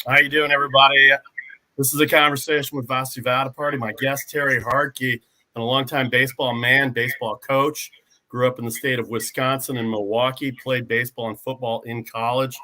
How you doing, everybody? This is a conversation with Vasu Vaddiparty. My guest, Terry Hartdke, and a longtime baseball man, baseball coach. Grew up in the state of Wisconsin and Milwaukee, played baseball and football in college,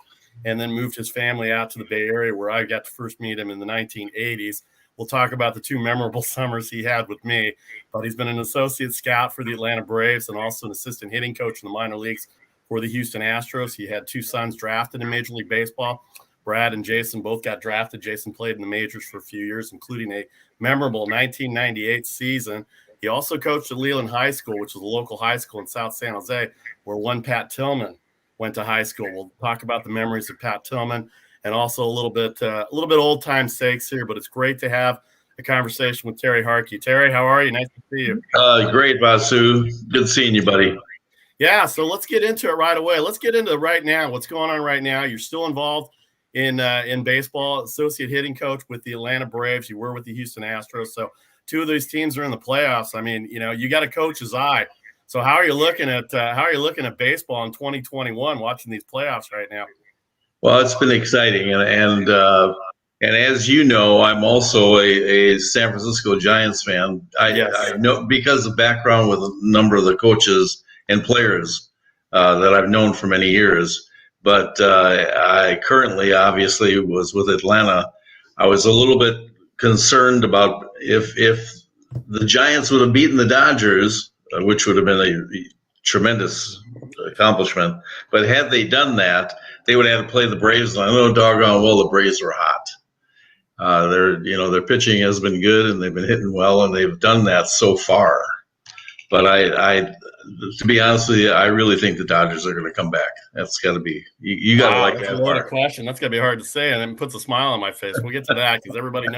and then moved his family out to the Bay Area where I got to first meet him in the 1980s. We'll talk about the two memorable summers he had with me, but he's been an associate scout for the Atlanta Braves and also an assistant hitting coach in the minor leagues for the Houston Astros. He had two sons drafted in Major League Baseball. Brad and Jason both got drafted. Jason played in the majors for a few years, including a memorable 1998 season. He also coached at Leland High School, which is a local high school in South San Jose, where one Pat Tillman went to high school. We'll talk about the memories of Pat Tillman and also a little bit old time sakes here, but it's great to have a conversation with Terry Hartdke. Terry, how are you? Nice to see you. Great, Vasu. Good seeing you, buddy. Yeah, so let's get into it right away. Let's get into it right now. What's going on right now? You're still involved in baseball, associate hitting coach with the Atlanta Braves. You were with the Houston Astros. So two of these teams are in the playoffs. I mean, you got a coach's eye. So how are you looking at baseball in 2021, watching these playoffs right now? Well, it's been exciting, and as you know, I'm also a San Francisco Giants fan. I know because of background with a number of the coaches and players that I've known for many years. But I currently, obviously, was with Atlanta. I was a little bit concerned about if the Giants would have beaten the Dodgers, which would have been a tremendous accomplishment. But had they done that, they would have had to play the Braves. And I know doggone well the Braves were hot. Their pitching has been good and they've been hitting well, and they've done that so far. But to be honest with you, I really think the Dodgers are going to come back. That's got to be you got to like that. That's a loaded question. That's got to be hard to say, and it puts a smile on my face. We'll get to that because everybody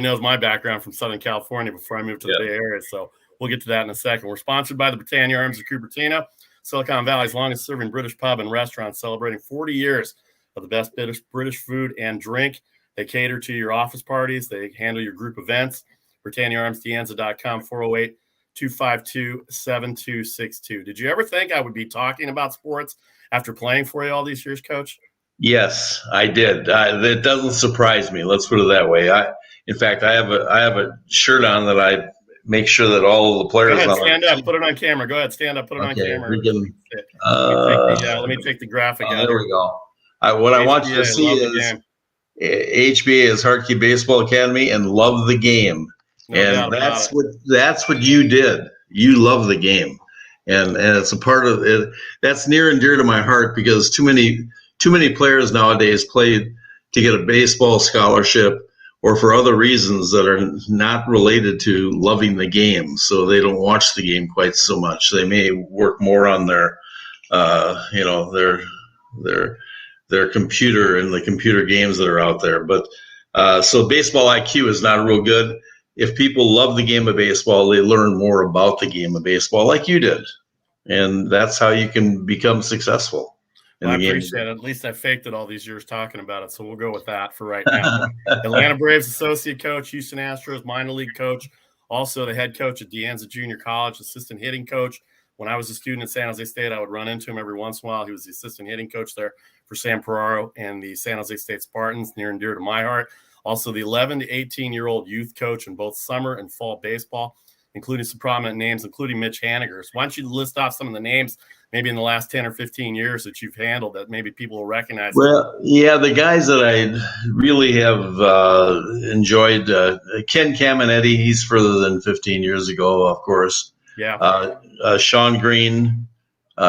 knows my background from Southern California before I moved to the Bay Area. So we'll get to that in a second. We're sponsored by the Britannia Arms of Cupertino, Silicon Valley's longest-serving British pub and restaurant, celebrating 40 years of the best British food and drink. They cater to your office parties. They handle your group events. BritanniaArmsDeAnza.com, 408-252-7262. Did you ever think I would be talking about sports after playing for you all these years, Coach? Yes, I did. That doesn't surprise me. Let's put it that way. In fact, I have a shirt on that I make sure that all of the players. Go ahead, stand up. Put it on camera. Go ahead, stand up. Put it on camera. Let me take the graphic out. There we go. What I want you to see is HBA is Hartdke Baseball Academy and love the game. And that's what you did. You love the game, and it's a part of it. That's near and dear to my heart because too many players nowadays play to get a baseball scholarship or for other reasons that are not related to loving the game. So they don't watch the game quite so much. They may work more on their computer and the computer games that are out there. But so baseball IQ is not real good. If people love the game of baseball, they learn more about the game of baseball like you did. And that's how you can become successful. Well, I appreciate it. At least I faked it all these years talking about it. So we'll go with that for right now. Atlanta Braves associate coach, Houston Astros minor league coach, also the head coach at Anza Junior College, assistant hitting coach. When I was a student at San Jose State, I would run into him every once in a while. He was the assistant hitting coach there for Sam Peraro and the San Jose State Spartans, near and dear to my heart. Also the 11 to 18-year-old youth coach in both summer and fall baseball, including some prominent names, including Mitch Haniger. So why don't you list off some of the names maybe in the last 10 or 15 years that you've handled that maybe people will recognize? Well, yeah, the guys that I really have enjoyed, Ken Caminetti, he's further than 15 years ago, of course. Yeah. Sean Green,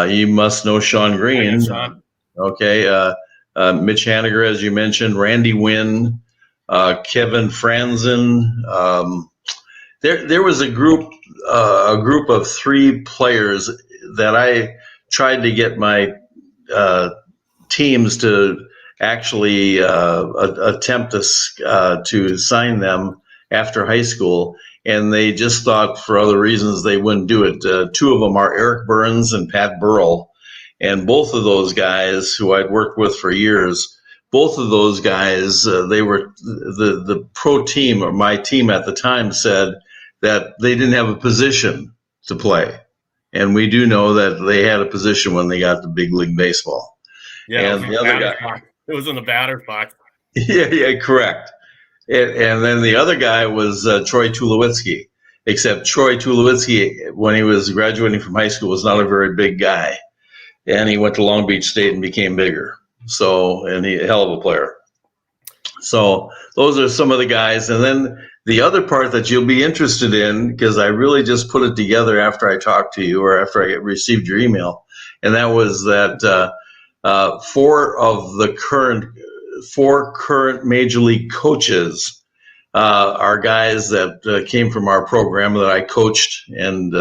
you must know Sean Green. Sean. Okay. Mitch Haniger, as you mentioned, Randy Wynn, Kevin Franzen. There was a group of three players that I tried to get my teams to actually attempt to sign them after high school, and they just thought for other reasons they wouldn't do it. Two of them are Eric Burns and Pat Burrell, and both of those guys who I'd worked with for years. Both of those guys, they were the pro team, or my team at the time, said that they didn't have a position to play. And we do know that they had a position when they got to big league baseball. Yeah, and the other guy, it was in the batter's box. Yeah, correct. And then the other guy was Troy Tulowitzki, except Troy Tulowitzki, when he was graduating from high school, was not a very big guy. And he went to Long Beach State and became bigger. So, and he a hell of a player. So those are some of the guys. And then the other part that you'll be interested in, because I really just put it together after I talked to you or after I received your email, and that was that four current major league coaches are guys that came from our program that I coached and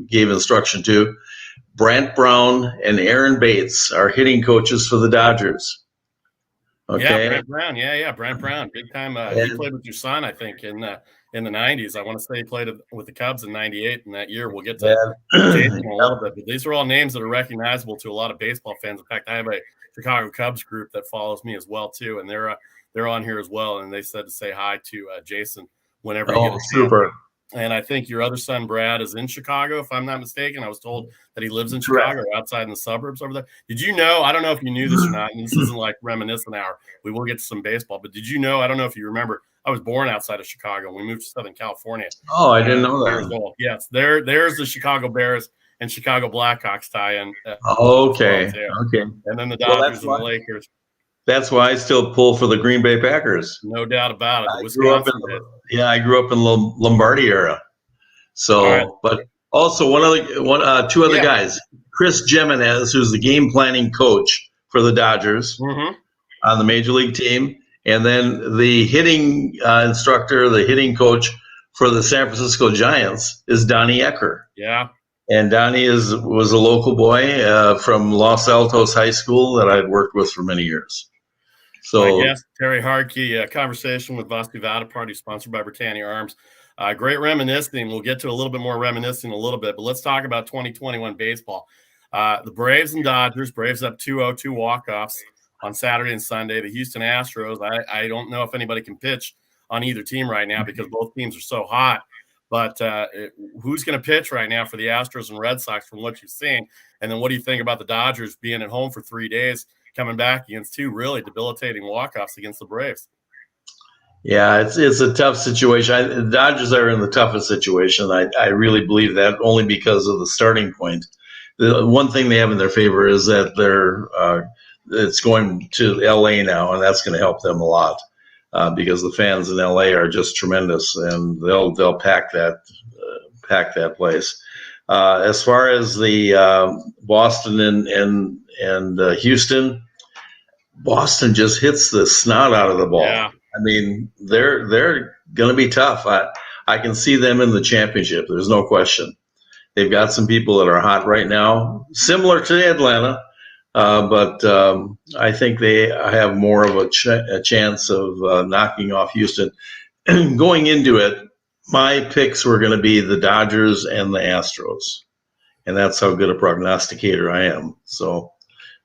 gave instruction to. Brant Brown and Aaron Bates are hitting coaches for the Dodgers. Okay. Yeah, Brant Brown. Yeah, Brant Brown, big time. He played with your son, I think, in the '90s. I want to say he played with the Cubs in '98. In that year, we'll get to Jason in a little bit. But these are all names that are recognizable to a lot of baseball fans. In fact, I have a Chicago Cubs group that follows me as well too, and they're on here as well. And they said to say hi to Jason whenever you get a chance. Super. And I think your other son, Brad, is in Chicago, if I'm not mistaken. I was told that he lives in Chicago, outside in the suburbs over there. Did you know? I don't know if you knew this or not, and this isn't like reminiscent hour. We will get to some baseball. But did you know? I don't know if you remember. I was born outside of Chicago. We moved to Southern California. Oh, I didn't know that. Yes, there's the Chicago Bears and Chicago Blackhawks tie-in. Okay. And then the Dodgers and the Lakers. That's why I still pull for the Green Bay Packers. No doubt about it. I grew up in Lombardi era. So, but also two other guys, Chris Jimenez, who's the game planning coach for the Dodgers on the major league team, and then the hitting instructor, the hitting coach for the San Francisco Giants is Donnie Ecker. Yeah. And Donnie was a local boy from Los Altos High School that I'd worked with for many years. So, my guest, Terry Hartdke, conversation with Vasu Vaddiparty, sponsored by Britannia Arms. Great reminiscing. We'll get to a little bit more reminiscing in a little bit, but let's talk about 2021 baseball. The Braves and Dodgers. Braves up 2-0, 2 walk-offs on Saturday and Sunday. The Houston Astros, I don't know if anybody can pitch on either team right now because both teams are so hot. But who's going to pitch right now for the Astros and Red Sox from what you've seen? And then what do you think about the Dodgers being at home for 3 days, coming back against two really debilitating walk-offs against the Braves? Yeah, it's a tough situation. The Dodgers are in the toughest situation. I really believe that only because of the starting point. The one thing they have in their favor is that it's going to LA now, and that's going to help them a lot because the fans in LA are just tremendous, and they'll pack that place. As far as the Boston and Houston, Boston just hits the snot out of the ball. Yeah. I mean, they're going to be tough. I can see them in the championship. There's no question. They've got some people that are hot right now, similar to Atlanta, but I think they have more of a chance of knocking off Houston. Going into it, my picks were going to be the Dodgers and the Astros, and that's how good a prognosticator I am. So,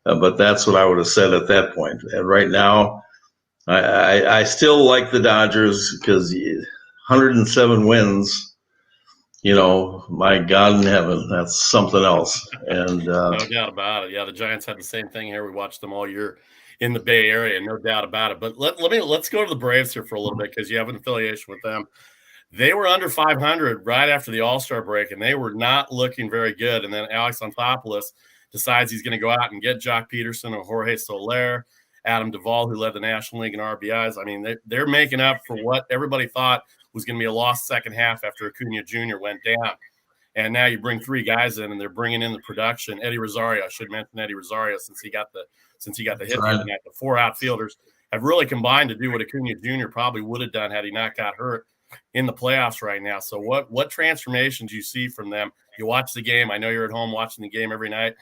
but that's what I would have said at that point. And right now, I still like the Dodgers because 107 wins, my God in heaven, that's something else. And no doubt about it. Yeah, the Giants had the same thing here. We watched them all year in the Bay Area, no doubt about it. But let's go to the Braves here for a little bit because you have an affiliation with them. They were under 500 right after the All-Star break, and they were not looking very good. And then Alex Anthopoulos decides he's going to go out and get Jock Peterson and Jorge Soler, Adam Duvall, who led the National League in RBIs. I mean, they're making up for what everybody thought was going to be a lost second half after Acuna Jr. went down. And now you bring three guys in, and they're bringing in the production. Eddie Rosario, I should mention Eddie Rosario since he got the hit the other night. The four outfielders have really combined to do what Acuna Jr. probably would have done had he not got hurt in the playoffs right now. So what transformation do you see from them? You watch the game. I know you're at home watching the game every night.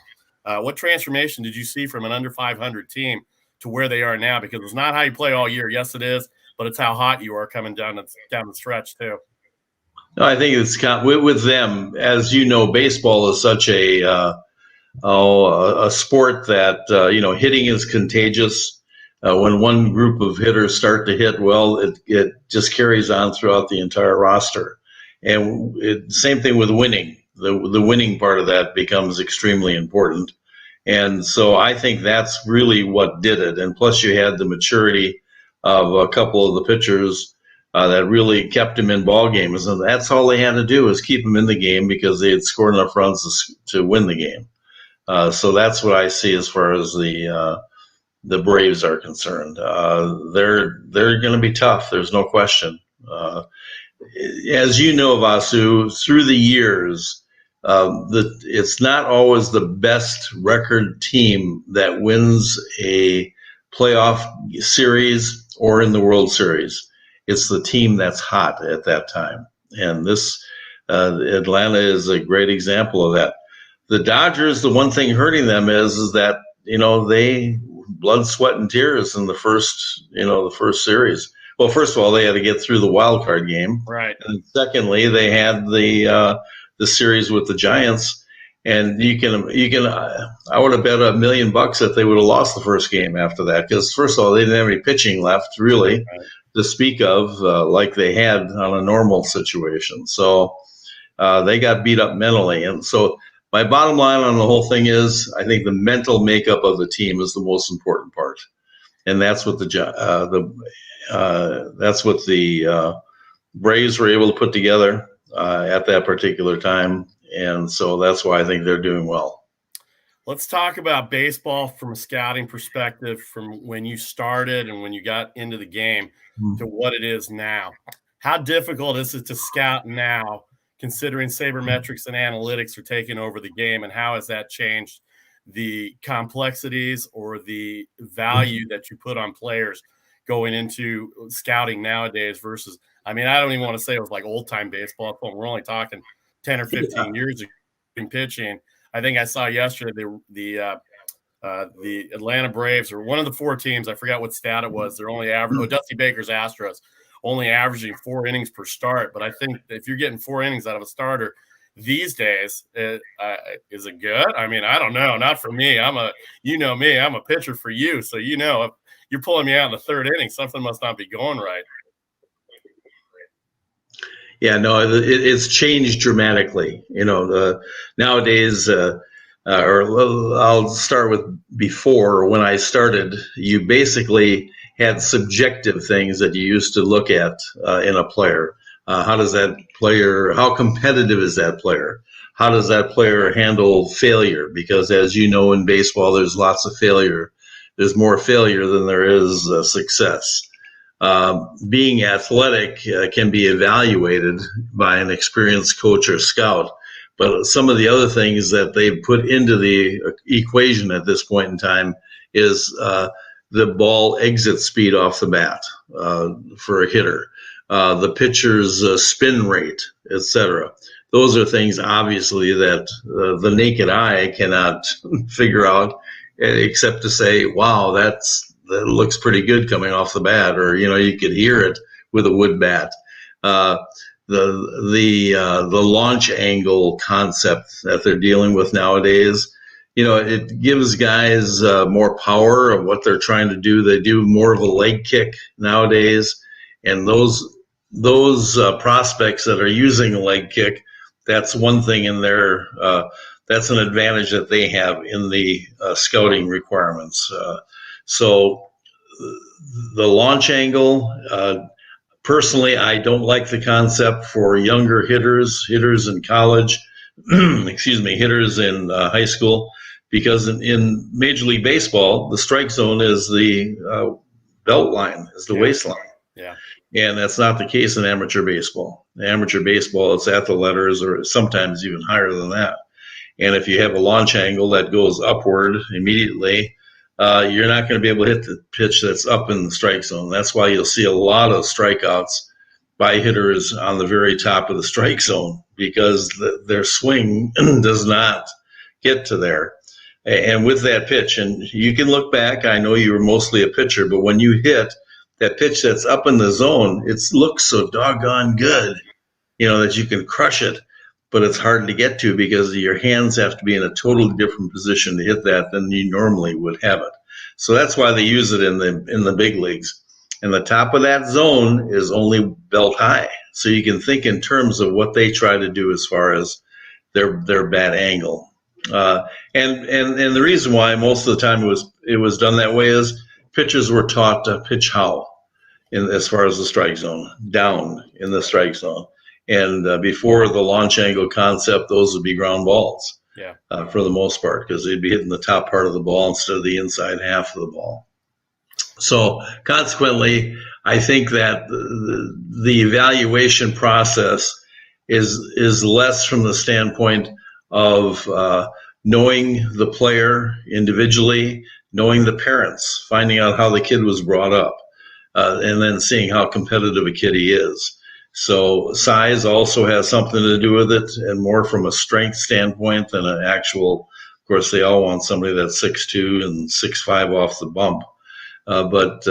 What transformation did you see from an under 500 team to where they are now? Because it's not how you play all year. Yes, it is, but it's how hot you are coming down the stretch too. No, I think it's with them. As you know, baseball is such a sport that hitting is contagious. When one group of hitters start to hit well, it just carries on throughout the entire roster. And same thing with winning. The winning part of that becomes extremely important. And so I think that's really what did it. And plus you had the maturity of a couple of the pitchers that really kept him in ball games, and that's all they had to do was keep him in the game because they had scored enough runs to win the game. So that's what I see as far as the Braves are concerned. They're going to be tough. There's no question. As you know, Vasu, through the years, it's not always the best record team that wins a playoff series or in the World Series. It's the team that's hot at that time. And this Atlanta is a great example of that. The Dodgers, the one thing hurting them is that, they blood, sweat, and tears in the first series. Well, first of all, they had to get through the wild card game. Right. And secondly, they had the series with the Giants. And you can, I would have bet $1 million that they would have lost the first game after that. Because first of all, they didn't have any pitching left, really, to speak of, like they had on a normal situation. So they got beat up mentally. And so my bottom line on the whole thing is, I think the mental makeup of the team is the most important part, and that's what the Braves were able to put together at that particular time, and so that's why I think they're doing well. Let's talk about baseball from a scouting perspective, from when you started and when you got into the game to what it is now. How difficult is it to scout now, considering sabermetrics and analytics are taking over the game, and how has that changed the complexities or the value that you put on players going into scouting nowadays versus, I don't even want to say it was like old-time baseball. We're only talking 10 or 15 years in pitching. I think I saw yesterday the Atlanta Braves, or one of the four teams, I forgot what stat it was, they're only average. Dusty Baker's Astros, only averaging 4 innings per start. But I think if you're getting 4 innings out of a starter these days, is it good? I don't know. Not for me. I'm a pitcher for you. So, if you're pulling me out in the 3rd inning, something must not be going right. Yeah, no, it's changed dramatically. Nowadays, or I'll start with before. When I started, you basically had subjective things that you used to look at in a player. How competitive is that player? How does that player handle failure? Because as you know, in baseball, there's lots of failure. There's more failure than there is success. Being athletic can be evaluated by an experienced coach or scout, but some of the other things that they've put into the equation at this point in time is the ball exit speed off the bat for a hitter, the pitcher's spin rate, etc. Those are things, obviously, that the naked eye cannot figure out, except to say, wow, that looks pretty good coming off the bat, or you could hear it with a wood bat. The launch angle concept that they're dealing with nowadays, it gives guys more power of what they're trying to do. They do more of a leg kick nowadays, and those prospects that are using a leg kick, that's one thing in their that's an advantage that they have in the scouting requirements. So the launch angle, personally, I don't like the concept for younger hitters in college, hitters in high school, because in Major League Baseball, the strike zone is the belt line, is the waistline. Yeah. And that's not the case in amateur baseball. In amateur baseball, it's at the letters, or sometimes even higher than that. And if you have a launch angle that goes upward immediately, you're not going to be able to hit the pitch that's up in the strike zone. That's why you'll see a lot of strikeouts by hitters on the very top of the strike zone, because their swing does not get to there. And with that pitch, and you can look back, I know you were mostly a pitcher, but when you hit that pitch that's up in the zone, it looks so doggone good, that you can crush it. But it's hard to get to because your hands have to be in a totally different position to hit that than you normally would have it. So that's why they use it in the big leagues. And the top of that zone is only belt high. So you can think in terms of what they try to do as far as their bat angle. And the reason why most of the time it was done that way is pitchers were taught to pitch how. as far as the strike zone, down in the strike zone. And before the launch angle concept, those would be ground balls. Yeah. For the most part, because they'd be hitting the top part of the ball instead of the inside half of the ball. So consequently, I think that the evaluation process is less from the standpoint of knowing the player individually, knowing the parents, finding out how the kid was brought up, and then seeing how competitive a kid he is. So size also has something to do with it, and more from a strength standpoint than an actual. Of course, they all want somebody that's 6'2" and 6'5" off the bump. But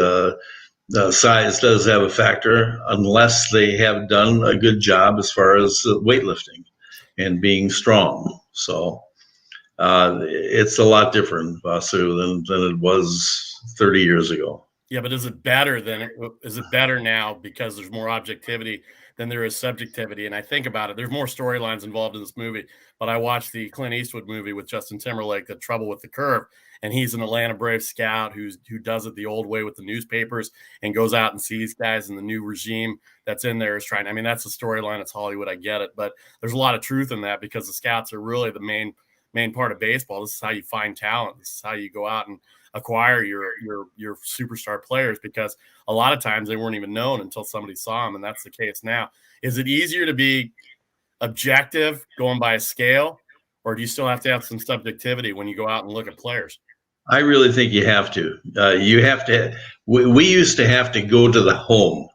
size does have a factor unless they have done a good job as far as weightlifting and being strong. So it's a lot different, Vasu, than it was 30 years ago. Yeah, but is it better now because there's more objectivity than there is subjectivity? And I think about it, there's more storylines involved in this movie. But I watched the Clint Eastwood movie with Justin Timberlake, The Trouble with the Curve, and he's an Atlanta Braves scout who does it the old way with the newspapers and goes out and sees guys in the new regime that's in there is trying. I mean, that's a storyline. It's Hollywood. I get it, but there's a lot of truth in that because the scouts are really the main part of baseball. This is how you find talent. This is how you go out and acquire your superstar players, because a lot of times they weren't even known until somebody saw them, and that's the case now. Is it easier to be objective going by a scale, or do you still have to have some subjectivity when you go out and look at players? I really think you have to. You have to. We used to have to go to the home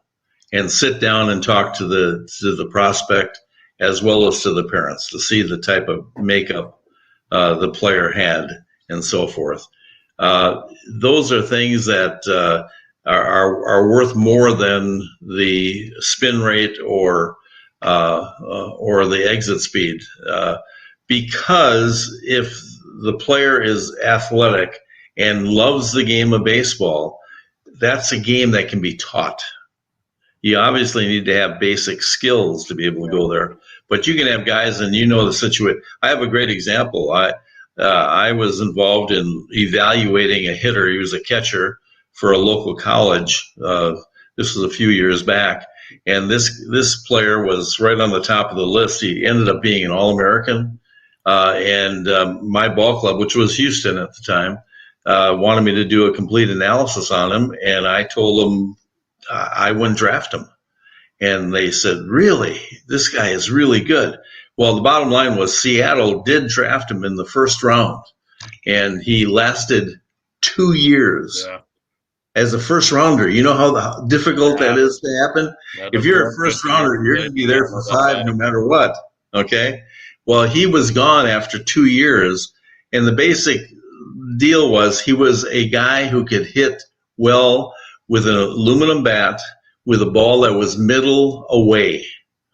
and sit down and talk to the prospect as well as to the parents to see the type of makeup the player had and so forth. Those are things that are worth more than the spin rate or the exit speed, because if the player is athletic and loves the game of baseball, that's a game that can be taught. You obviously need to have basic skills to be able to go there, but you can have guys, and the situation. I have a great example. I was involved in evaluating a hitter. He was a catcher for a local college. This was a few years back, and this player was right on the top of the list. He ended up being an All-American, and my ball club, which was Houston at the time, wanted me to do a complete analysis on him, and I told them I wouldn't draft him. And they said, "Really? This guy is really good." Well, the bottom line was Seattle did draft him in the first round, and he lasted 2 years as a first rounder. You know how difficult that is to happen? If you're a first rounder, you're going to be there for 5 no matter what, okay? Well, he was gone after 2 years, and the basic deal was he was a guy who could hit well with an aluminum bat with a ball that was middle away,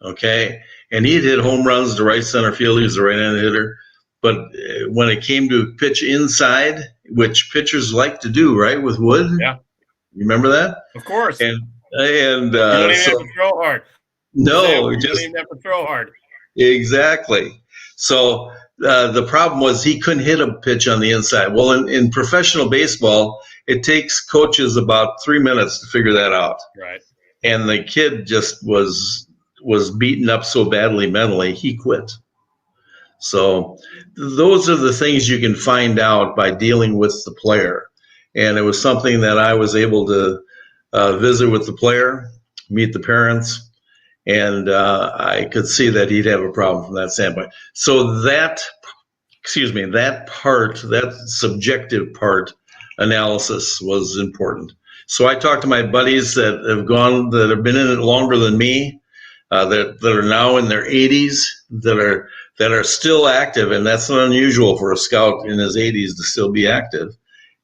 okay? And he'd hit home runs to right center field. He was a right-handed hitter. But when it came to pitch inside, which pitchers like to do, right, with wood? Yeah. You remember that? Of course. And you don't even have to throw hard. No. You don't even have to throw hard. Exactly. So the problem was he couldn't hit a pitch on the inside. Well, in professional baseball, it takes coaches about 3 minutes to figure that out. Right. And the kid just was beaten up so badly mentally, he quit. So those are the things you can find out by dealing with the player. And it was something that I was able to visit with the player, meet the parents, and I could see that he'd have a problem from that standpoint. So that subjective part analysis was important. So I talked to my buddies that have been in it longer than me, that are now in their 80s, that are still active, and that's not unusual for a scout in his 80s to still be active,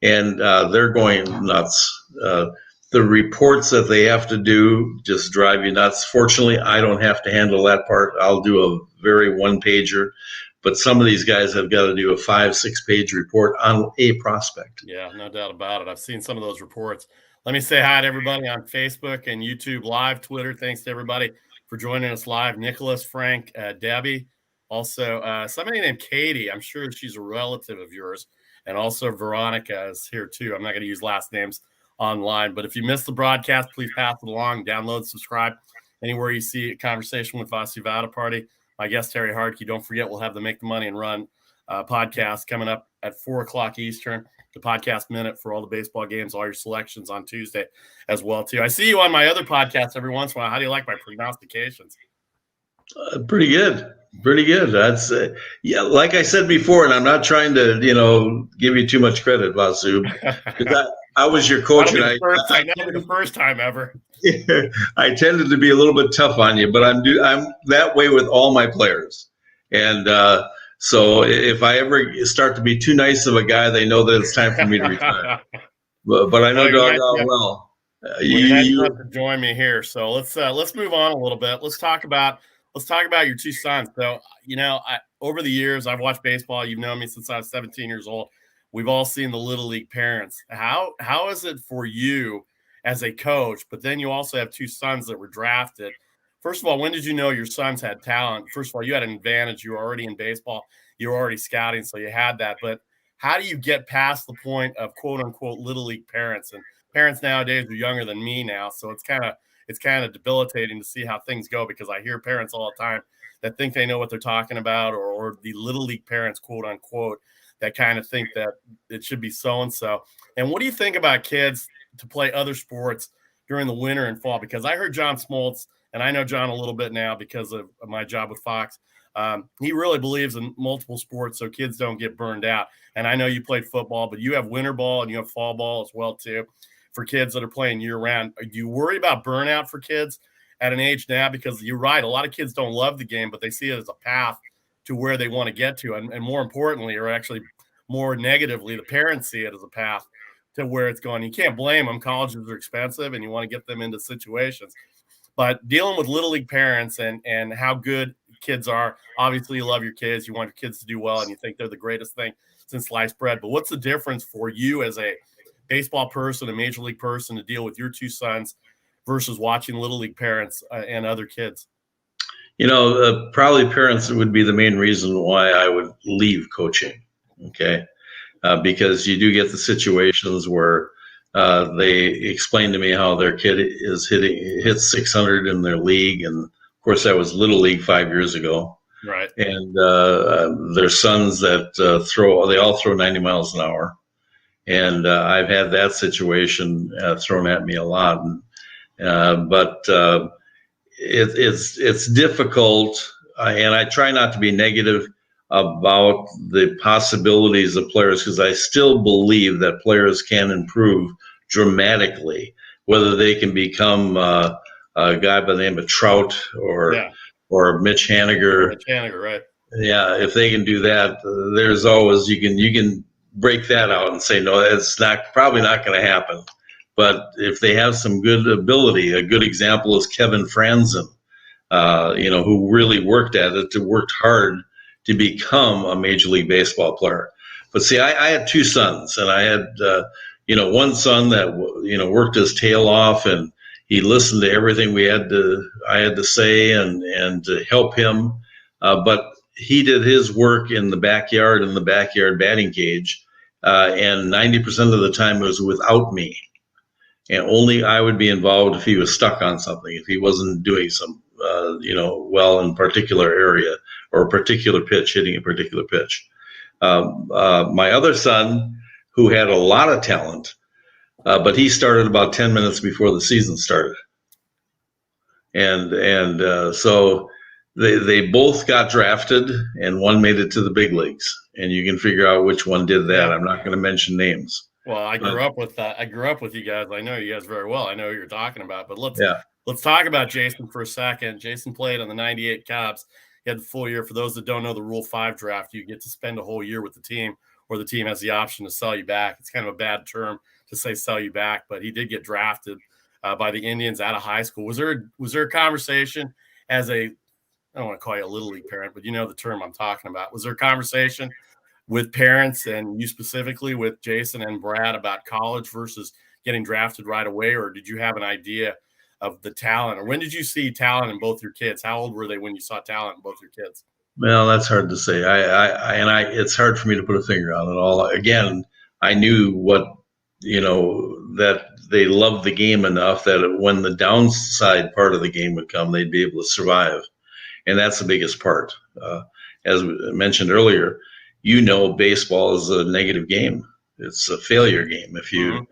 and they're going nuts. The reports that they have to do just drive you nuts. Fortunately, I don't have to handle that part. I'll do a very one-pager, but some of these guys have got to do a 5-6 page report on a prospect. Yeah, no doubt about it. I've seen some of those reports. Let me say hi to everybody on Facebook and YouTube Live, Twitter. Thanks to everybody for joining us live. Nicholas, Frank, Debbie. Also, somebody named Katie. I'm sure she's a relative of yours. And also Veronica is here too. I'm not going to use last names online. But if you missed the broadcast, please pass it along, download, subscribe. Anywhere you see a conversation with Vasu Vaddiparty, my guest Terry Hartdke. Don't forget, we'll have the Make the Money and Run podcast coming up at 4:00 Eastern. The podcast minute for all the baseball games, all your selections on Tuesday as well too. I see you on my other podcast every once in a while. How do you like my prognostications? Pretty good. Pretty good. That's yeah. Like I said before, and I'm not trying to give you too much credit, Vasu, because I was your coach, and I know the first time ever. I tended to be a little bit tough on you, but I'm that way with all my players, and so if I ever start to be too nice of a guy, they know that it's time for me to retire. But I know doggone well. You have to join me here. So let's move on a little bit. Let's talk about your two sons. So, over the years, I've watched baseball. You've known me since I was 17 years old. We've all seen the Little League parents. How is it for you as a coach? But then you also have two sons that were drafted. First of all, when did you know your sons had talent? First of all, you had an advantage. You were already in baseball. You were already scouting, so you had that. But how do you get past the point of quote-unquote Little League parents? And parents nowadays are younger than me now, so it's kind of debilitating to see how things go, because I hear parents all the time that think they know what they're talking about, or the Little League parents, quote unquote, that kind of think that it should be so-and-so. And what do you think about kids to play other sports during the winter and fall? Because I heard John Smoltz, and I know John a little bit now because of my job with Fox. He really believes in multiple sports so kids don't get burned out. And I know you played football, but you have winter ball and you have fall ball as well too, for kids that are playing year-round. Do you worry about burnout for kids at an age now? Because you're right, a lot of kids don't love the game, but they see it as a path to where they want to get to. And more importantly, or actually more negatively, the parents see it as a path to where it's going. You can't blame them. Colleges are expensive, and you want to get them into situations. But dealing with Little League parents and how good kids are, obviously you love your kids. You want your kids to do well, and you think they're the greatest thing since sliced bread. But what's the difference for you as a baseball person, a major league person, to deal with your two sons versus watching Little League parents and other kids? Probably parents would be the main reason why I would leave coaching. Okay. Because you do get the situations where they explain to me how their kid hits 600 in their league. And of course that was Little League 5 years ago. Right. And their sons that they all throw 90 miles an hour. And I've had that situation thrown at me a lot. But it's difficult, and I try not to be negative about the possibilities of players, because I still believe that players can improve dramatically, whether they can become a guy by the name of Trout or Mitch Haniger. Mitch Haniger, right? Yeah, if they can do that, there's always you can break that out and say no, it's probably not going to happen. But if they have some good ability, a good example is Kevin Franzen, who really worked at it, worked hard to become a Major League Baseball player. But see, I had two sons, and I had, one son that, worked his tail off, and he listened to everything I had to say and to help him. But he did his work in the backyard batting cage, and 90% of the time it was without me. And only I would be involved if he was stuck on something, if he wasn't doing some, well in a particular area or a particular pitch, hitting a particular pitch. My other son, who had a lot of talent, but he started about 10 minutes before the season started. And so they both got drafted, and one made it to the big leagues. And you can figure out which one did that. I'm not going to mention names. Well, I grew up with you guys. I know you guys very well. I know who you're talking about. But let's talk about Jason for a second. Jason played on the 98 Cubs. He had the full year. For those that don't know the Rule 5 draft, you get to spend a whole year with the team, or the team has the option to sell you back. It's kind of a bad term to say sell you back, but he did get drafted by the Indians out of high school. Was there a conversation as I don't want to call you a Little League parent, but you know the term I'm talking about. Was there a conversation with parents, and you specifically with Jason and Brad, about college versus getting drafted right away? Or did you have an idea of the talent? Or when did you see talent in both your kids? How old were they when you saw talent in both your kids? Well, that's hard to say. It's hard for me to put a finger on it all. Again, I knew what that they love the game enough that when the downside part of the game would come, they'd be able to survive. And that's the biggest part. As mentioned earlier, baseball is a negative game. It's a failure game. If you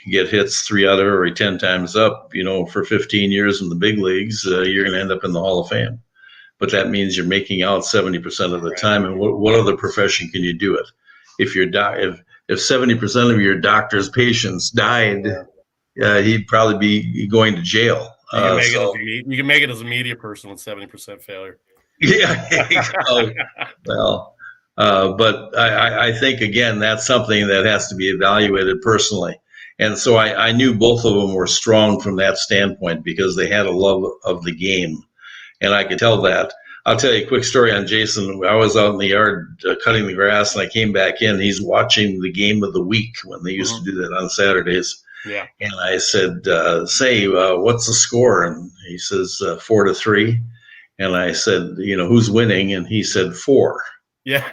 get hits 3 out of every 10 times up, for 15 years in the big leagues, you're going to end up in the Hall of Fame. But that means you're making out 70% of the time. And what other profession can you do it? If 70% of your doctor's patients died, he'd probably be going to jail. You can make it as a media person with 70% failure. Yeah. But I think, again, that's something that has to be evaluated personally. And so I knew both of them were strong from that standpoint because they had a love of the game. And I could tell that. I'll tell you a quick story on Jason. I was out in the yard cutting the grass, and I came back in. He's watching the game of the week when they used to do that on Saturdays. Yeah. And I said, what's the score? And he says 4-3. And I said, who's winning? And he said 4. Yeah,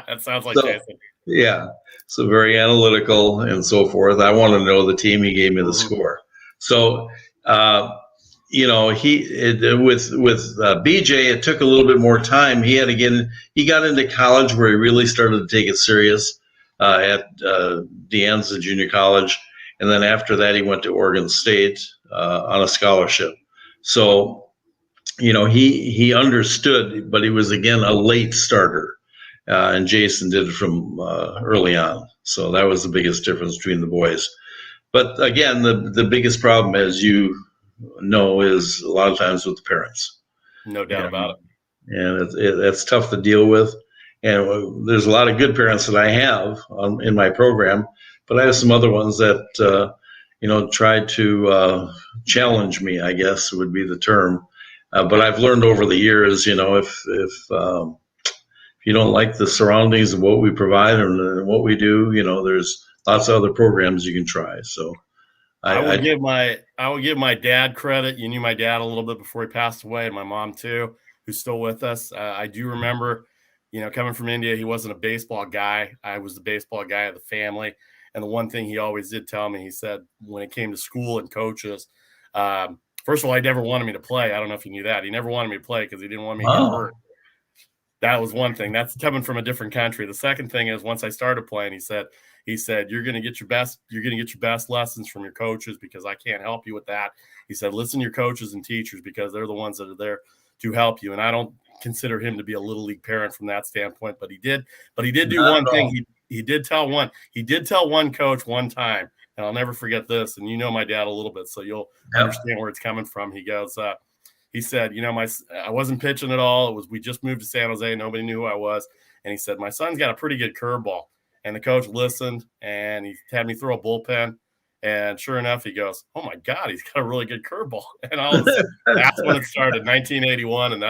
that sounds like Jason. Yeah, so very analytical and so forth. I want to know the team. He gave me the score. So, with BJ, it took a little bit more time. He got into college where he really started to take it serious at Anza Junior College. And then after that, he went to Oregon State on a scholarship. So, he understood, but he was, again, a late starter. And Jason did it from early on. So that was the biggest difference between the boys. But again, the biggest problem, as you know, is a lot of times with the parents. No doubt about it. And that's tough to deal with. And there's a lot of good parents that I have in my program, but I have some other ones that, try to challenge me, I guess would be the term. But I've learned over the years, if you don't like the surroundings of what we provide and what we do, there's lots of other programs you can try. So I would give my dad credit. You knew my dad a little bit before he passed away, and my mom too, who's still with us. I do remember, coming from India, he wasn't a baseball guy. I was the baseball guy of the family. And the one thing he always did tell me, he said, when it came to school and coaches, first of all, he never wanted me to play. I don't know if you knew that. He never wanted me to play because he didn't want me to get hurt. That was one thing. That's coming from a different country. The second thing is, once I started playing, he said, you're going to get your best lessons from your coaches because I can't help you with that. He said, listen to your coaches and teachers because they're the ones that are there to help you. And I don't consider him to be a little league parent from that standpoint, but he did do one thing. He did tell one coach one time, and I'll never forget this. And my dad a little bit, so you'll understand where it's coming from. He goes, he said, I wasn't pitching at all. We just moved to San Jose. Nobody knew who I was. And he said, my son's got a pretty good curveball. And the coach listened, and he had me throw a bullpen. And sure enough, he goes, oh, my God, he's got a really good curveball. And that's when it started, 1981. And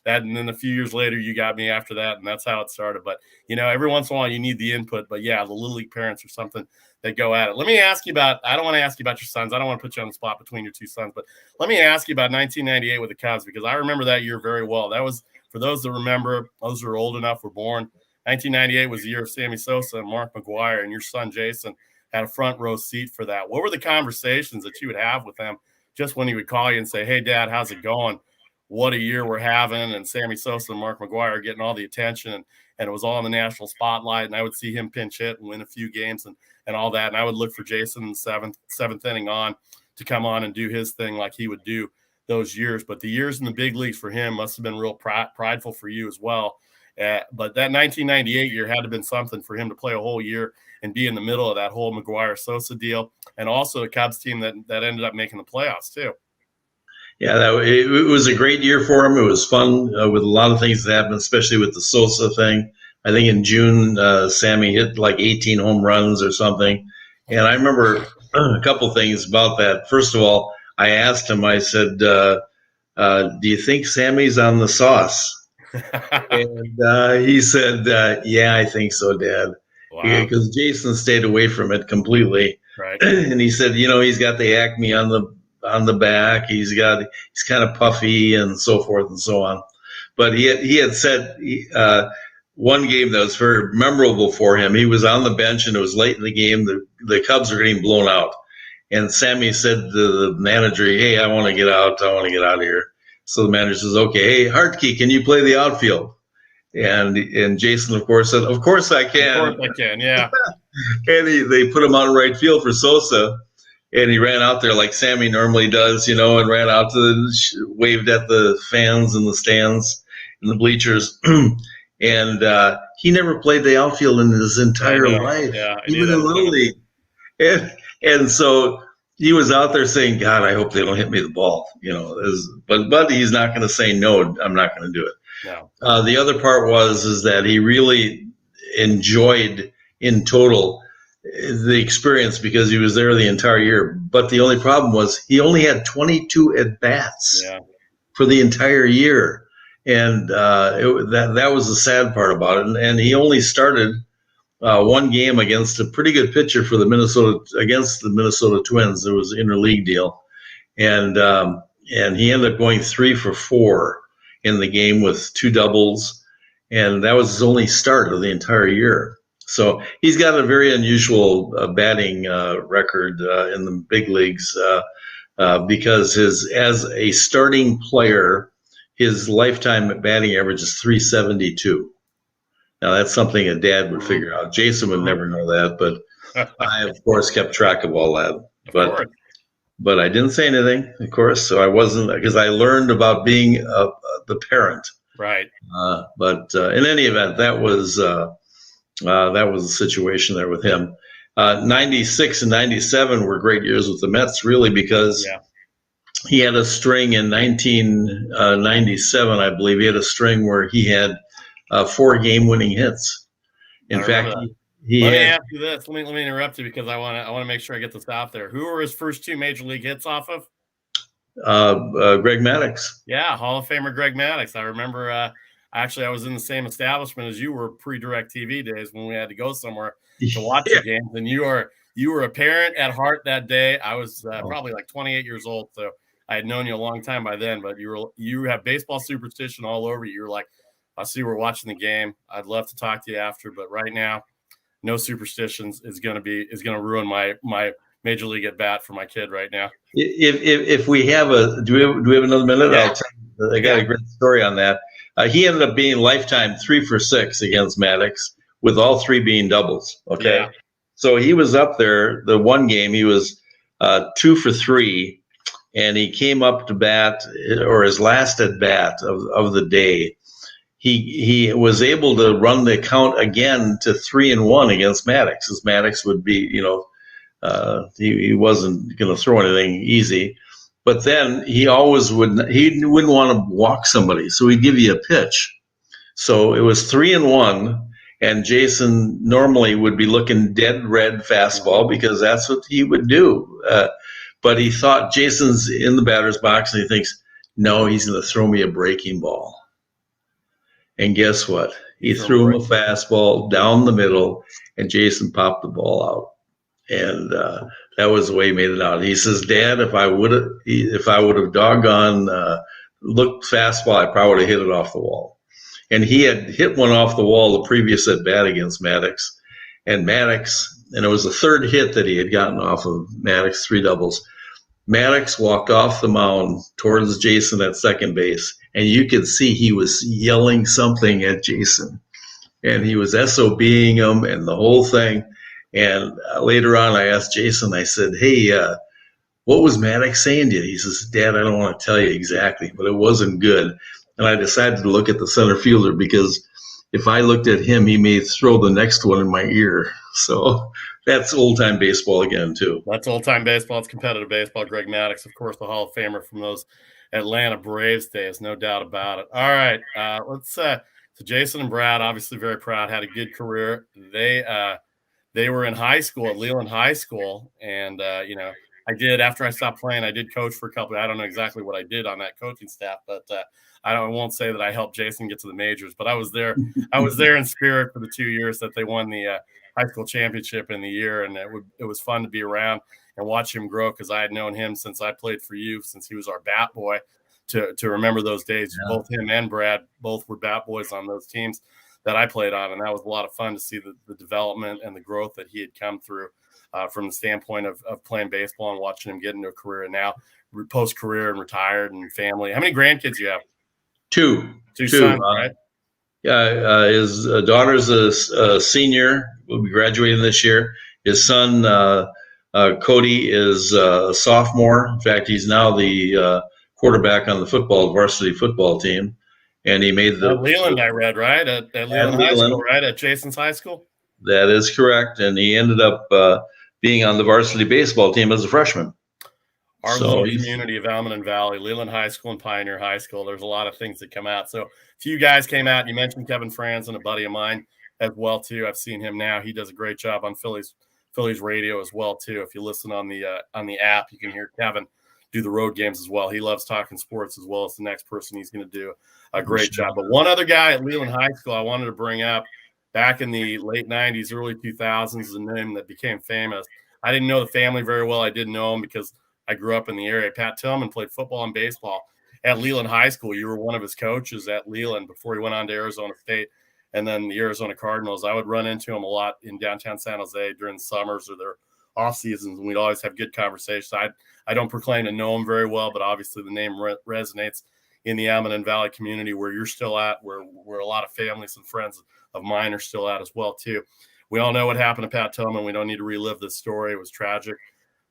and then a few years later, you got me after that. And that's how it started. But, every once in a while, you need the input. But, yeah, the Little League parents are something that go at it. Let me ask you I don't want to ask you about your sons. I don't want to put you on the spot between your two sons. But let me ask you about 1998 with the Cubs, because I remember that year very well. That was, for those that remember, those who are old enough, were born. 1998 was the year of Sammy Sosa and Mark McGwire, and your son Jason had a front row seat for that. What were the conversations that you would have with them just when he would call you and say, hey, Dad, how's it going? What a year we're having. And Sammy Sosa and Mark McGwire getting all the attention, and it was all in the national spotlight. And I would see him pinch hit and win a few games and all that. And I would look for Jason in the seventh inning on to come on and do his thing like he would do those years. But the years in the big leagues for him must have been real prideful for you as well. But that 1998 year had to have been something for him to play a whole year and be in the middle of that whole McGuire-Sosa deal, and also a Cubs team that ended up making the playoffs too. Yeah, it was a great year for him. It was fun with a lot of things that happened, especially with the Sosa thing. I think in June, Sammy hit like 18 home runs or something. And I remember a couple things about that. First of all, I asked him, I said, do you think Sammy's on the sauce? And he said, yeah, I think so, Dad. Wow. Because Jason stayed away from it completely. Right. And he said, he's got the acne on the back. He's kind of puffy and so forth and so on. But he had said one game that was very memorable for him. He was on the bench, and it was late in the game. The Cubs were getting blown out. And Sammy said to the manager, "Hey, I want to get out. I want to get out of here." So the manager says, "Okay, hey, Hartdke, can you play the outfield?" And Jason, of course, said, "Of course I can." Of course I can, yeah. And they put him on right field for Sosa. And he ran out there like Sammy normally does, and ran out waved at the fans in the stands, in the bleachers. And he never played the outfield in his entire life, even in Little League. And so he was out there saying, "God, I hope they don't hit me the ball." But he's not going to say, "No, I'm not going to do it." No. The other part is that he really enjoyed in total the experience because he was there the entire year. But the only problem was he only had 22 at bats for the entire year, and that was the sad part about it. And he only started one game against a pretty good pitcher for against the Minnesota Twins. There was an interleague deal, and he ended up going 3 for 4 in the game with 2 doubles, and that was his only start of the entire year. So he's got a very unusual batting record in the big leagues because as a starting player, his lifetime batting average is 372. Now that's something a dad would figure out. Jason would never know that, but I of course kept track of all that. But I didn't say anything, of course, so I wasn't, because I learned about being the parent. Right. But in any event, that was the situation there with him. 96 and 97 were great years with the Mets, really, because he had a string in 1997, I believe. He had a string where he had 4 game-winning hits. In fact, let me ask you this. Let me interrupt you because I want to make sure I get this out there. Who were his first 2 major league hits off of? Greg Maddux. Yeah, Hall of Famer Greg Maddux. I remember. Actually, I was in the same establishment as you were pre-Direct TV days when we had to go somewhere to watch the games. And you were a parent at heart that day. I was probably like 28 years old, so I had known you a long time by then. But you have baseball superstition all over you. You're like, I see we're watching the game. I'd love to talk to you after, but right now, no superstitions is going to ruin my major league at bat for my kid right now. If we have do we have another minute? Yeah. I got a great story on that. He ended up being lifetime 3 for 6 against Maddux, with all 3 being doubles. Okay. Yeah. So he was up there. The one game he was 2 for 3, and he came up to bat, or his last at bat of the day. He was able to run the count again to 3-1 against Maddux, as Maddux would be, he wasn't going to throw anything easy. But then he wouldn't want to walk somebody, so he'd give you a pitch. So it was 3-1, and Jason normally would be looking dead red fastball because that's what he would do. But he thought Jason's in the batter's box, and he thinks, no, he's going to throw me a breaking ball. And guess what? He threw him a fastball down the middle, and Jason popped the ball out. And that was the way he made it out. He says, "Dad, if I would have doggone looked fastball, I probably would have hit it off the wall." And he had hit one off the wall the previous at bat against Maddux, and it was the 3rd hit that he had gotten off of Maddux, 3 doubles. Maddux walked off the mound towards Jason at second base, and you could see he was yelling something at Jason, and he was SOBing him and the whole thing. And later on, I asked Jason, I said, "Hey, what was Maddux saying to you?" He says, "Dad, I don't want to tell you exactly, but it wasn't good." And I decided to look at the center fielder because if I looked at him, he may throw the next one in my ear. So that's old-time baseball again, too. That's old-time baseball. It's competitive baseball. Greg Maddux, of course, the Hall of Famer from those Atlanta Braves days, no doubt about it. All right, so Jason and Brad, obviously very proud, had a good career. They were in high school at Leland High School, and after I stopped playing, I did coach for a couple. I don't know exactly what I did on that coaching staff, but I won't say that I helped Jason get to the majors. But I was there. I was there in spirit for the 2 years that they won the high school championship in the year, and it was fun to be around and watch him grow because I had known him since I played for you, since he was our bat boy. To remember those days, both him and Brad both were bat boys on those teams. that I played on, and that was a lot of fun to see the development and the growth that he had come through from the standpoint of playing baseball and watching him get into a career, and now post-career and retired and family. How many grandkids do you have? Two sons, right? His daughter's a senior, will be graduating this year. His son, Cody, is a sophomore. In fact, he's now the quarterback on the varsity football team. And he made the Leland, I read, right? At Leland High School, right? At Jason's High School? That is correct. And he ended up being on the varsity baseball team as a freshman. Our little community of Almaden Valley, Leland High School and Pioneer High School, there's a lot of things that come out. So a few guys came out. You mentioned Kevin Franzen, a buddy of mine as well, too. I've seen him now. He does a great job on Phillies radio as well, too. If you listen on the app, you can hear Kevin do the road games as well. He loves talking sports as well as the next person. He's going to do a great job. But one other guy at Leland High School I wanted to bring up back in the late 90s, early 2000s is a name that became famous. I didn't know the family very well. I didn't know him because I grew up in the area. Pat Tillman played football and baseball at Leland High School. You were one of his coaches at Leland before he went on to Arizona State and then the Arizona Cardinals. I would run into him a lot in downtown San Jose during the summers or their off seasons, and we'd always have good conversations. I don't proclaim to know him very well, but obviously the name resonates in the Almaden Valley community where you're still at, where a lot of families and friends of mine are still at as well, too. We all know what happened to Pat Tillman. We don't need to relive this story. It was tragic.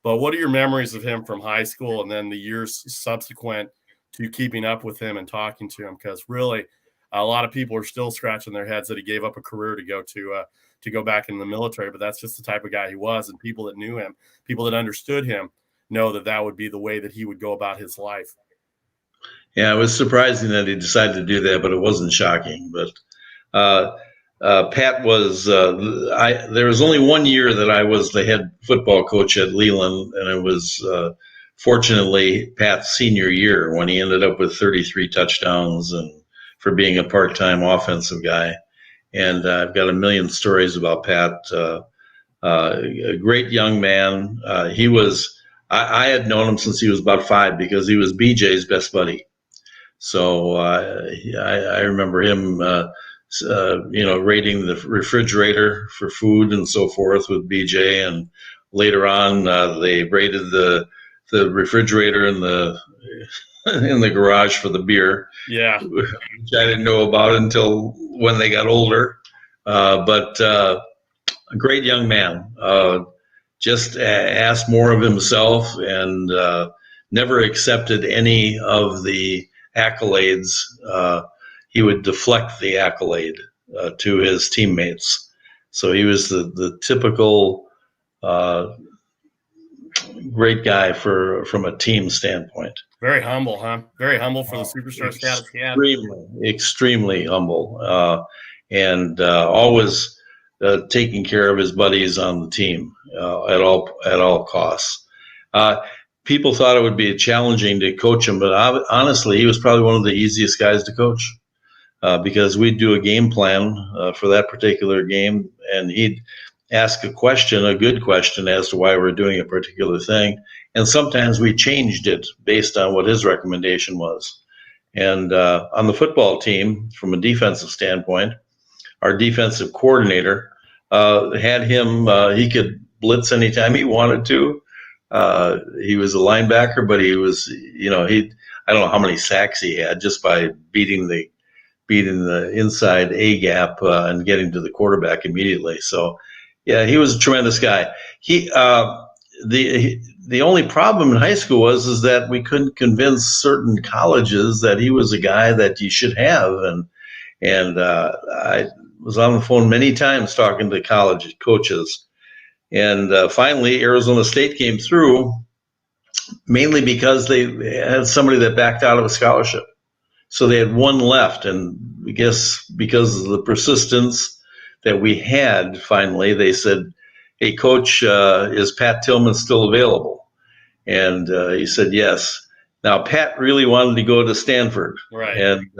But what are your memories of him from high school and then the years subsequent to keeping up with him and talking to him? Because really, a lot of people are still scratching their heads that he gave up a career to go back in the military. But that's just the type of guy he was. And people that knew him, people that understood him, know that would be the way that he would go about his life. Yeah, it was surprising that he decided to do that, but it wasn't shocking. But Pat was, there was only 1 year that I was the head football coach at Leland, and it was fortunately Pat's senior year when he ended up with 33 touchdowns and for being a part-time offensive guy. And I've got a million stories about Pat. A great young man. I had known him since he was about 5 because he was BJ's best buddy. So I remember him, raiding the refrigerator for food and so forth with BJ. And later on, they raided the refrigerator in the garage for the beer. Yeah, which I didn't know about until when they got older. But a great young man. Just asked more of himself and never accepted any of the accolades. He would deflect the accolade to his teammates. So he was the typical great guy from a team standpoint. Very humble, huh? Very humble for the superstar status he had. Extremely humble, and always taking care of his buddies on the team at all costs. People thought it would be challenging to coach him, but honestly, he was probably one of the easiest guys to coach because we'd do a game plan for that particular game, and he'd ask a good question as to why we're doing a particular thing. And sometimes we changed it based on what his recommendation was. And on the football team, from a defensive standpoint, our defensive coordinator had him, he could blitz anytime he wanted to. He was a linebacker, but he was, I don't know how many sacks he had just by beating the inside A gap and getting to the quarterback immediately. So, yeah, he was a tremendous guy. The only problem in high school is that we couldn't convince certain colleges that he was a guy that you should have. And I was on the phone many times talking to college coaches. And finally, Arizona State came through mainly because they had somebody that backed out of a scholarship. So they had one left. And I guess because of the persistence that we had, finally, they said, "Hey, Coach, is Pat Tillman still available?" And he said, yes. Now, Pat really wanted to go to Stanford. Right. And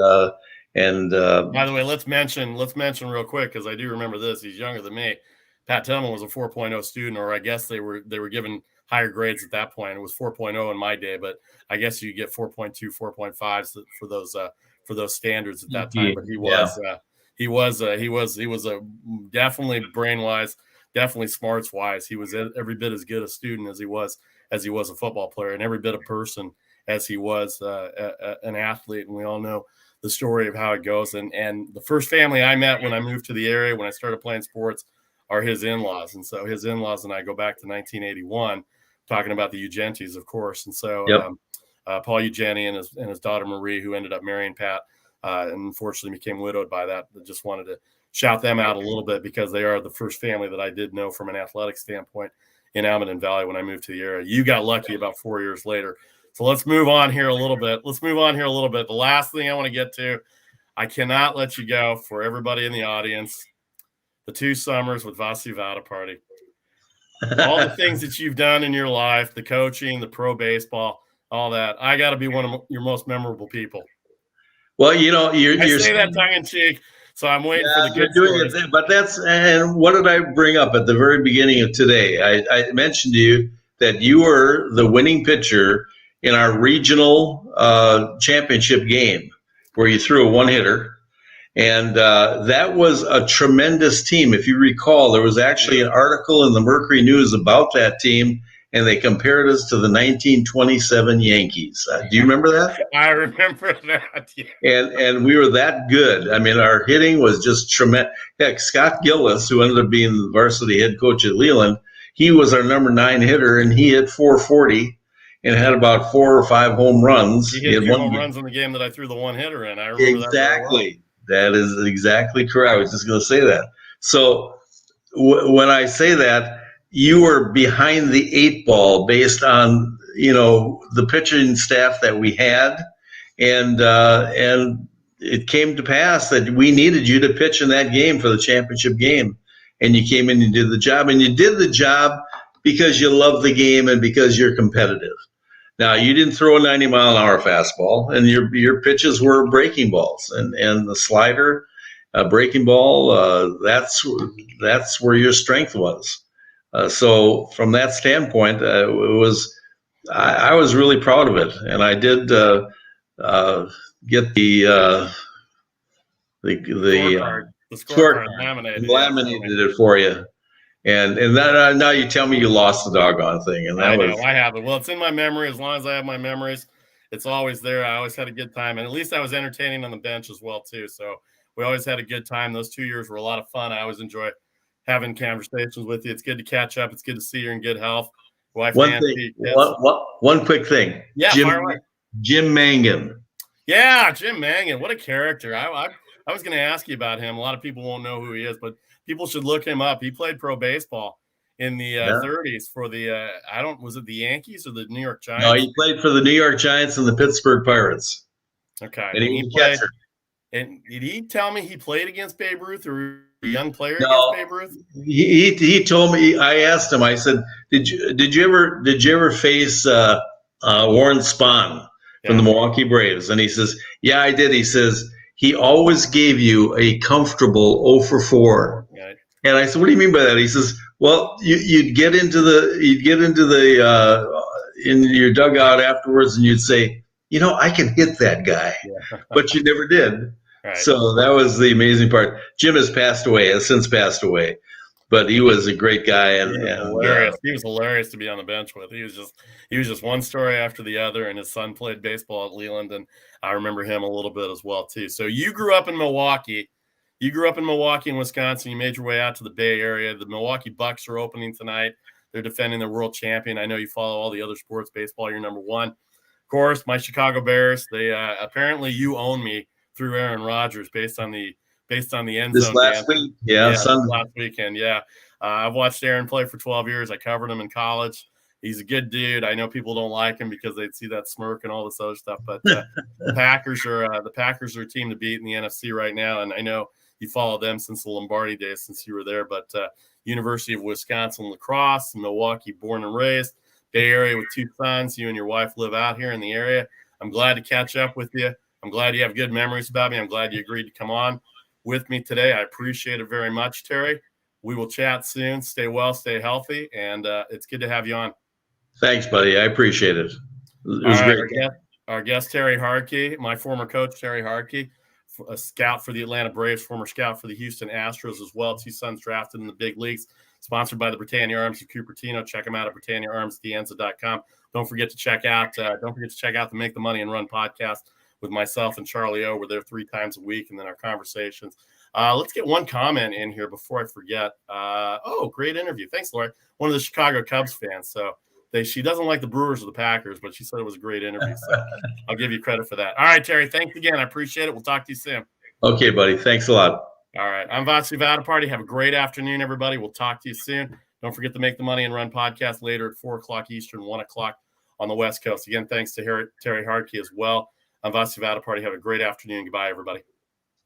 by the way, let's mention real quick, because I do remember this. He's younger than me. Pat Tillman was a 4.0 student, or I guess they were given higher grades at that point. It was 4.0 in my day, but I guess you get 4.2, 4.5s for those standards at that time. But he was he was a definitely brain wise, definitely smarts wise. He was every bit as good a student as he was a football player, and every bit a person as he was an athlete. And we all know the story of how it goes. And the first family I met when I moved to the area, when I started playing sports, are his in-laws. And so his in-laws and I go back to 1981, talking about the Ugentes, of course. And so Paul Ugenti and his daughter Marie, who ended up marrying Pat, and unfortunately became widowed by that. I just wanted to shout them out a little bit because they are the first family that I did know from an athletic standpoint in Almaden Valley when I moved to the area. You got lucky about 4 years later. So let's move on here a little bit. The last thing I want to get to, I cannot let you go, for everybody in the audience, the 2 summers with Vasu Vaddiparty. All the things that you've done in your life, the coaching, the pro baseball, all that. I got to be one of your most memorable people. Well, you're say that tongue in cheek, so I'm waiting for the good doing stories. it. But and what did I bring up at the very beginning of today? I mentioned to you that you were the winning pitcher in our regional championship game where you threw a one-hitter. And that was a tremendous team. If you recall, there was actually an article in the Mercury News about that team, and they compared us to the 1927 Yankees. Do you remember that? I remember that. Yeah. And we were that good. I mean, our hitting was just tremendous. Heck, Scott Gillis, who ended up being the varsity head coach at Leland, he was our number 9 hitter, and he hit 440 and had about 4 or 5 home runs. He hit 2 home runs in the game that I threw the one hitter in. I remember exactly. that very well. That is exactly correct. I was just going to say that. So when I say that, you were behind the 8 ball based on, the pitching staff that we had. And it came to pass that we needed you to pitch in that game for the championship game. And you came in and did the job. And you did the job because you love the game and because you're competitive. Now, you didn't throw a 90-mile-an-hour fastball, and your pitches were breaking balls, and the slider, breaking ball, that's where your strength was. So from that standpoint, I was really proud of it, and I did get the scorecard laminated it for you. And that, now you tell me you lost the doggone thing. And I know, I have it. Well, it's in my memory. As long as I have my memories, it's always there. I always had a good time. And at least I was entertaining on the bench as well, too. So we always had a good time. Those 2 years were a lot of fun. I always enjoy having conversations with you. It's good to catch up. It's good to see you in good health. Wife, one quick thing. Yeah, Jim Mangan. Yeah, Jim Mangan. What a character. I was going to ask you about him. A lot of people won't know who he is, but people should look him up. He played pro baseball in the 30s for the was it the Yankees or the New York Giants? No, he played for the New York Giants and the Pittsburgh Pirates. Okay. And he was a catcher. And did he tell me he played against Babe Ruth or a young player against Babe Ruth? He told me. I asked him. I said, "Did you ever face Warren Spahn from the Milwaukee Braves?" And he says, "Yeah, I did." He says, "He always gave you a comfortable 0 for 4." Right. And I said, "What do you mean by that?" He says, "Well, you'd get into the in your dugout afterwards, and you'd say, I can hit that guy," but you never did. Right. So that was the amazing part. Jim has since passed away, but he was a great guy and hilarious. He was hilarious to be on the bench with. He was just one story after the other, and his son played baseball at Leland, and I remember him a little bit as well too. So you grew up in Milwaukee. You grew up in Milwaukee and Wisconsin. You made your way out to the Bay Area. The Milwaukee Bucks are opening tonight. They're defending their world champion. I know you follow all the other sports. Baseball, you're number 1. Of course, my Chicago Bears. They apparently you own me through Aaron Rodgers based on the end this zone. Last week, last weekend, I've watched Aaron play for 12 years. I covered him in college. He's a good dude. I know people don't like him because they'd see that smirk and all this other stuff, but the Packers are a team to beat in the NFC right now, and I know you followed them since the Lombardi days, since you were there. But University of Wisconsin lacrosse, Milwaukee, born and raised, Bay Area with 2 sons. You and your wife live out here in the area. I'm glad to catch up with you. I'm glad you have good memories about me. I'm glad you agreed to come on with me today. I appreciate it very much, Terry. We will chat soon. Stay well, stay healthy, and it's good to have you on. Thanks, buddy. I appreciate it. It was great. Our guest, Terry Hartdke, my former coach, Terry Hartdke, a scout for the Atlanta Braves, former scout for the Houston Astros as well. 2 sons drafted in the big leagues. Sponsored by the Britannia Arms of Cupertino. Check them out at BritanniaArmsDeAnza.com. Don't forget to check out the Make the Money and Run podcast with myself and Charlie O. We're there 3 times a week, and then our conversations. Let's get one comment in here before I forget. Great interview. Thanks, Lori. One of the Chicago Cubs fans. So she doesn't like the Brewers or the Packers, but she said it was a great interview. So I'll give you credit for that. All right, Terry, thanks again. I appreciate it. We'll talk to you soon. Okay, buddy. Thanks a lot. All right. I'm Vasu Vaddiparty. Have a great afternoon, everybody. We'll talk to you soon. Don't forget to Make the Money and Run podcast later at 4 o'clock Eastern, 1 o'clock on the West Coast. Again, thanks to Terry Hartdke as well. I'm Vasu Vaddiparty. Have a great afternoon. Goodbye, everybody.